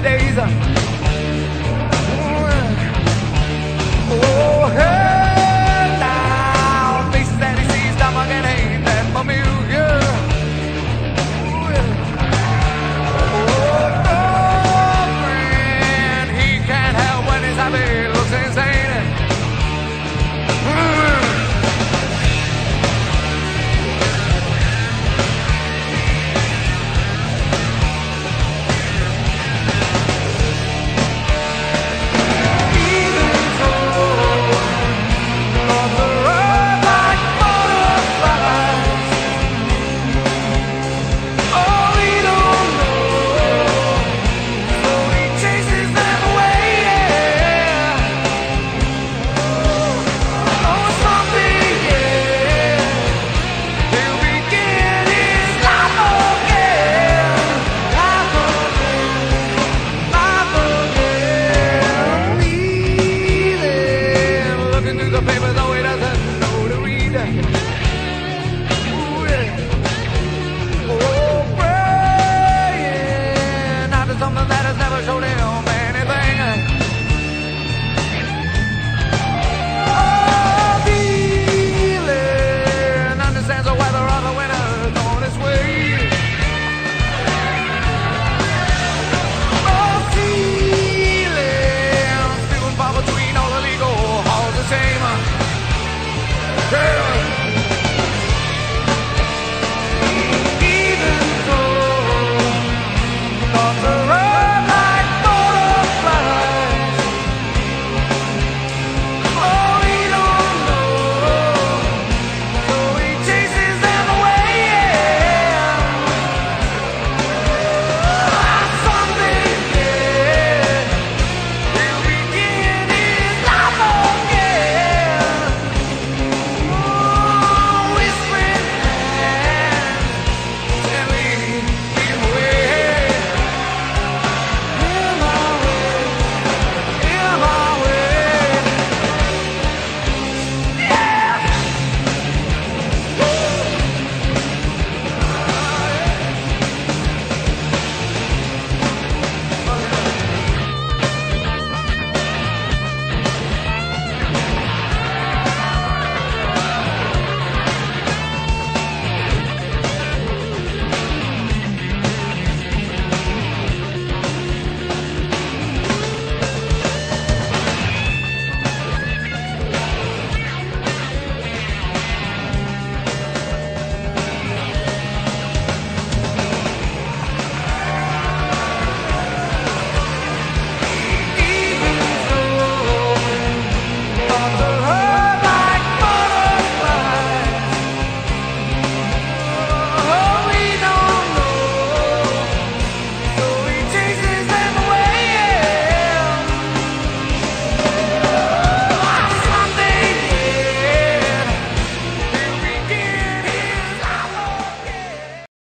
the days. Oh, hey, now, faces that he sees, stomach and ain't that familiar. Oh, girlfriend, he can't help when his happy looks insane. The paper, though he doesn't know to read. Ooh, yeah. Oh, praying after something that has never showed